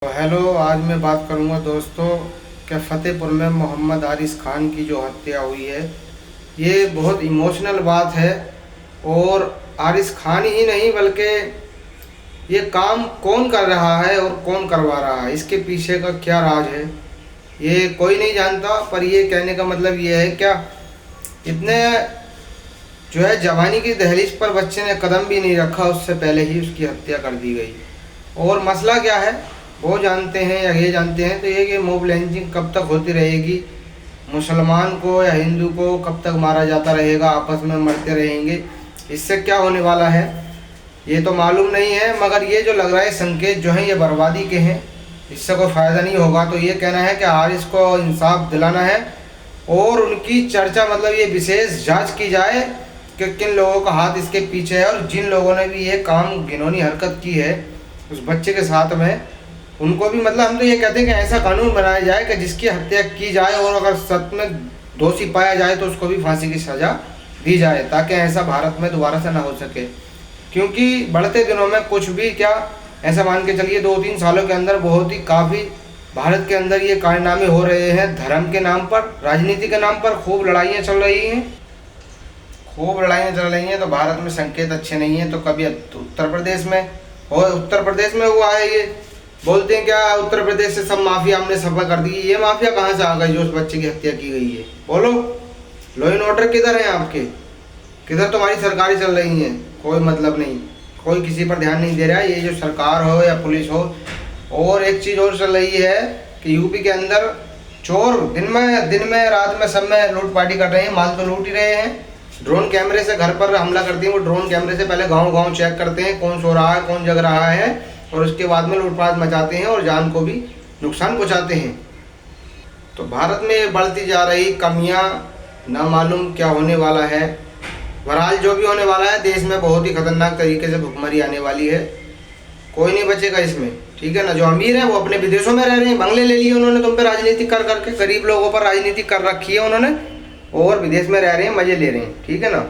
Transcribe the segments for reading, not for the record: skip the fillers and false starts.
तो हेलो, आज मैं बात करूंगा दोस्तों कि फ़तेहपुर में मोहम्मद आरिस खान की जो हत्या हुई है, ये बहुत इमोशनल बात है। और आरिस खान ही नहीं बल्कि ये काम कौन कर रहा है और कौन करवा रहा है, इसके पीछे का क्या राज है, ये कोई नहीं जानता। पर ये कहने का मतलब ये है क्या, इतने जो है जवानी की दहलीज पर बच्चे ने कदम भी नहीं रखा, उससे पहले ही उसकी हत्या कर दी गई। और मसला क्या है वो जानते हैं या ये जानते हैं तो ये कि मॉब लिंचिंग कब तक होती रहेगी, मुसलमान को या हिंदू को कब तक मारा जाता रहेगा, आपस में मरते रहेंगे, इससे क्या होने वाला है ये तो मालूम नहीं है। मगर ये जो लग रहा है संकेत जो हैं ये बर्बादी के हैं, इससे कोई फ़ायदा नहीं होगा। तो ये कहना है कि हारिस को इंसाफ दिलाना है और उनकी चर्चा मतलब ये विशेष जांच की जाए कि किन लोगों का हाथ इसके पीछे है, और जिन लोगों ने भी ये काम घिनौनी हरकत की है उस बच्चे के साथ में, उनको भी मतलब हम तो ये कहते हैं कि ऐसा कानून बनाया जाए कि जिसकी हत्या की जाए और अगर सच में दोषी पाया जाए तो उसको भी फांसी की सज़ा दी जाए, ताकि ऐसा भारत में दोबारा से ना हो सके। क्योंकि बढ़ते दिनों में कुछ भी क्या, ऐसा मान के चलिए 2-3 सालों के अंदर बहुत ही काफ़ी भारत के अंदर ये कारनामे हो रहे हैं। धर्म के नाम पर, राजनीति के नाम पर खूब लड़ाइयाँ चल रही हैं, खूब लड़ाइयाँ चल रही हैं। तो भारत में संकेत अच्छे नहीं हैं। तो कभी उत्तर प्रदेश में और उत्तर प्रदेश में हुआ है, ये बोलते हैं क्या उत्तर प्रदेश से सब माफिया हमने सफा कर दी। ये माफिया कहाँ से आ गई जो उस बच्चे की हत्या की गई है? बोलो, लॉ एंड ऑर्डर किधर है आपके? किधर तुम्हारी सरकारें चल रही हैं? कोई मतलब नहीं, कोई किसी पर ध्यान नहीं दे रहा है, ये जो सरकार हो या पुलिस हो। और एक चीज़ और चल रही है कि यूपी के अंदर चोर दिन में रात में सब में लूट पाटी कर रहे हैं, माल तो लूट ही रहे हैं। ड्रोन कैमरे से घर पर हमला करते हैं, वो ड्रोन कैमरे से पहले गांव गांव चेक करते हैं कौन सो रहा है कौन जग रहा है, और उसके बाद में लूटपाट मचाते हैं और जान को भी नुकसान पहुंचाते हैं। तो भारत में बढ़ती जा रही कमियां, ना मालूम क्या होने वाला है। बहरहाल जो भी होने वाला है, देश में बहुत ही खतरनाक तरीके से भुखमरी आने वाली है, कोई नहीं बचेगा इसमें, ठीक है ना। जो अमीर है वो अपने विदेशों में रह रहे हैं, बंगले ले लिए उन्होंने तुम पे राजनीति कर करके, गरीब लोगों पर राजनीति कर रखी है उन्होंने, और विदेश में रह रहे हैं, मजे ले रहे हैं, ठीक है ना।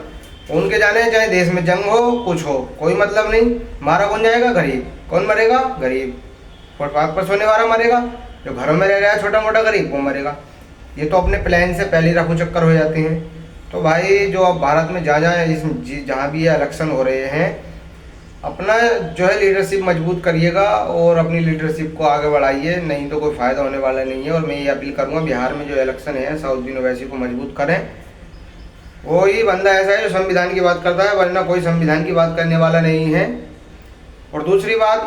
उनके जाने चाहे देश में जंग हो कुछ हो, कोई मतलब नहीं। मारा कौन जाएगा? गरीब। कौन मरेगा? गरीब। फुटपाथ पर सोने वाला मरेगा, जो घरों में रह रहा है छोटा मोटा गरीब वो मरेगा। ये तो अपने प्लान से पहले ही रफू चक्कर हो जाते हैं। तो भाई जो अब भारत में जहाँ भी ये इलेक्शन हो रहे हैं, अपना जो है लीडरशिप मजबूत करिएगा और अपनी लीडरशिप को आगे बढ़ाइए, नहीं तो कोई फ़ायदा होने वाला नहीं है। और मैं ये अपील करूँगा, बिहार में जो इलेक्शन है साउद्दीन ओवैसी को मजबूत करें। वो ही बंदा ऐसा है जो संविधान की बात करता है, वरना कोई संविधान की बात करने वाला नहीं है। और दूसरी बात,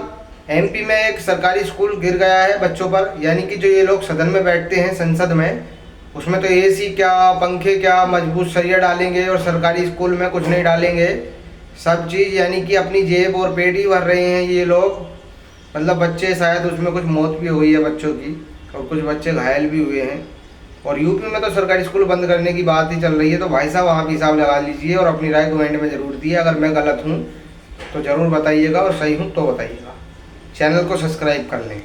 एमपी में एक सरकारी स्कूल गिर गया है बच्चों पर, यानी कि जो ये लोग सदन में बैठते हैं संसद में, उसमें तो एसी क्या पंखे क्या मजबूत सरिया डालेंगे और सरकारी स्कूल में कुछ नहीं डालेंगे, सब चीज़ यानी कि अपनी जेब और पेट ही भर रहे हैं ये लोग। मतलब बच्चे, शायद उसमें कुछ मौत भी हुई है बच्चों की और कुछ बच्चे घायल भी हुए हैं। और यूपी में तो सरकारी स्कूल बंद करने की बात ही चल रही है। तो भाई साहब वहाँ भी हिसाब लगा लीजिए और अपनी राय कमेंट में ज़रूर दिए। अगर मैं गलत हूँ तो ज़रूर बताइएगा और सही हूँ तो बताइएगा। चैनल को सब्सक्राइब कर लें।